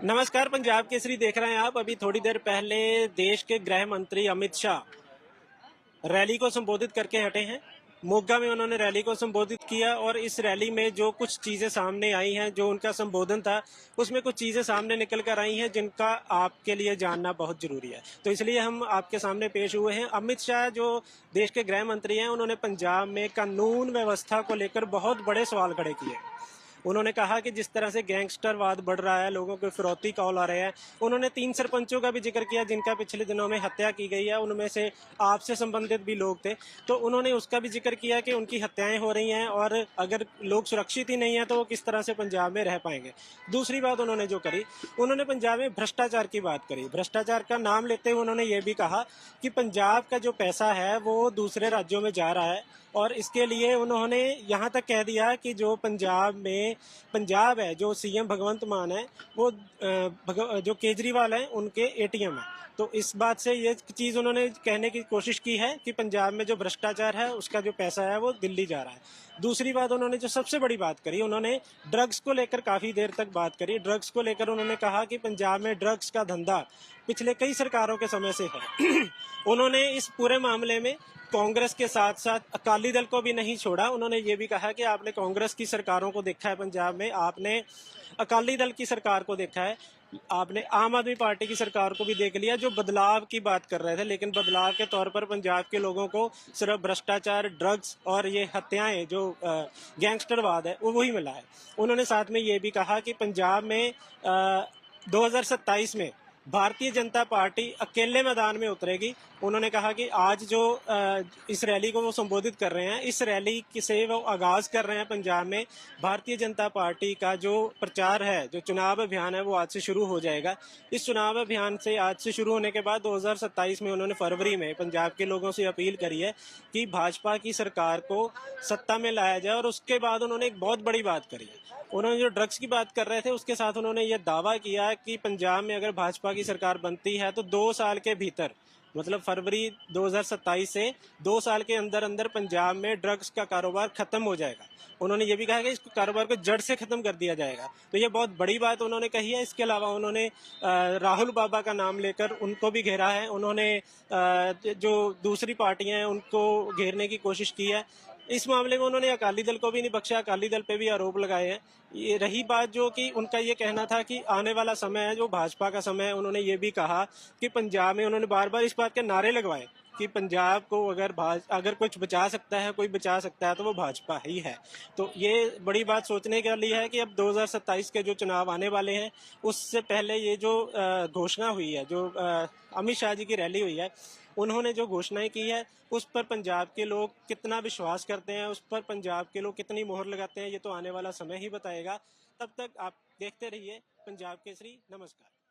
नमस्कार, पंजाब केसरी देख रहे हैं आप। अभी थोड़ी देर पहले देश के गृह मंत्री अमित शाह रैली को संबोधित करके हटे हैं। मोगा में उन्होंने रैली को संबोधित किया और इस रैली में जो कुछ चीजें सामने आई हैं, जो उनका संबोधन था, उसमें कुछ चीजें सामने निकल कर आई हैं जिनका आपके लिए जानना बहुत जरूरी है। तो इसलिए हम आपके सामने पेश हुए हैं। अमित शाह जो देश के गृह मंत्री हैं, उन्होंने पंजाब में कानून व्यवस्था को लेकर बहुत बड़े सवाल खड़े किए। उन्होंने कहा कि जिस तरह से गैंगस्टरवाद बढ़ रहा है, लोगों को फिरौती कॉल आ रहे हैं। उन्होंने 3 सरपंचों का भी जिक्र किया जिनका पिछले दिनों में हत्या की गई है, उनमें से आपसे संबंधित भी लोग थे। तो उन्होंने उसका भी जिक्र किया कि उनकी हत्याएं हो रही हैं और अगर लोग सुरक्षित ही नहीं है तो वो किस तरह से पंजाब में रह पाएंगे। दूसरी बात उन्होंने जो करी, उन्होंने पंजाब में भ्रष्टाचार की बात करी। भ्रष्टाचार का नाम लेते हुए उन्होंने ये भी कहा कि पंजाब का जो पैसा है वो दूसरे राज्यों में जा रहा है और इसके लिए उन्होंने यहाँ तक कह दिया कि जो पंजाब है, जो सीएम भगवंत मान है, वो जो केजरीवाल है उनके एटीएम है। तो इस बात से ये चीज उन्होंने कहने की कोशिश की है कि पंजाब में जो भ्रष्टाचार है उसका जो पैसा है वो दिल्ली जा रहा है। दूसरी बात उन्होंने जो सबसे बड़ी बात करी, उन्होंने ड्रग्स को लेकर काफी देर तक बात करी। ड्रग्स को लेकर उन्होंने कहा कि पंजाब में ड्रग्स का धंधा पिछले कई सरकारों के समय से है। उन्होंने इस पूरे मामले में कांग्रेस के साथ साथ अकाली दल को भी नहीं छोड़ा। उन्होंने ये भी कहा कि आपने कांग्रेस की सरकारों को देखा है पंजाब में, आपने अकाली दल की सरकार को देखा है, आपने आम आदमी पार्टी की सरकार को भी देख लिया, जो बदलाव की बात कर रहे थे, लेकिन बदलाव के तौर पर पंजाब के लोगों को सिर्फ भ्रष्टाचार, ड्रग्स और ये हत्याएं, जो गैंगस्टरवाद है, वो वही मिला है। उन्होंने साथ में ये भी कहा कि पंजाब में 2027 में भारतीय जनता पार्टी अकेले मैदान में उतरेगी। उन्होंने कहा कि आज जो इस रैली को वो संबोधित कर रहे हैं, इस रैली से वो आगाज कर रहे हैं पंजाब में। भारतीय जनता पार्टी का जो प्रचार है, जो चुनाव अभियान है, वो आज से शुरू हो जाएगा। इस चुनाव अभियान से आज से शुरू होने के बाद 2027 में उन्होंने फरवरी में पंजाब के लोगों से अपील करी है कि भाजपा की सरकार को सत्ता में लाया जाए। और उसके बाद उन्होंने एक बहुत बड़ी बात करी है। उन्होंने जो ड्रग्स की बात कर रहे थे उसके साथ उन्होंने ये दावा किया कि पंजाब में अगर भाजपा की सरकार बनती है तो 2 साल के भीतर, मतलब फरवरी 2027 से 2 साल के अंदर अंदर पंजाब में ड्रग्स का कारोबार खत्म हो जाएगा। उन्होंने ये भी कहा कि इस कारोबार को जड़ से खत्म कर दिया जाएगा। तो ये बहुत बड़ी बात उन्होंने कही है। इसके अलावा उन्होंने राहुल बाबा का नाम लेकर उनको भी घेरा है। उन्होंने जो दूसरी पार्टियां हैं उनको घेरने की कोशिश की है। इस मामले में उन्होंने अकाली दल को भी नहीं बख्शा, अकाली दल पे भी आरोप लगाए हैं। ये रही बात जो कि उनका ये कहना था कि आने वाला समय है जो भाजपा का समय है, उन्होंने ये भी कहा कि पंजाब में, उन्होंने बार बार इस बात के नारे लगवाए कि पंजाब को अगर कुछ बचा सकता है, कोई बचा सकता है तो वो भाजपा ही है। तो ये बड़ी बात सोचने के लिए है कि अब 2027 के जो चुनाव आने वाले हैं, उससे पहले ये जो घोषणा हुई है, जो अमित शाह जी की रैली हुई है, उन्होंने जो घोषणाएं की है, उस पर पंजाब के लोग कितना विश्वास करते हैं, उस पर पंजाब के लोग कितनी मोहर लगाते हैं, ये तो आने वाला समय ही बताएगा। तब तक आप देखते रहिए पंजाब केसरी। नमस्कार।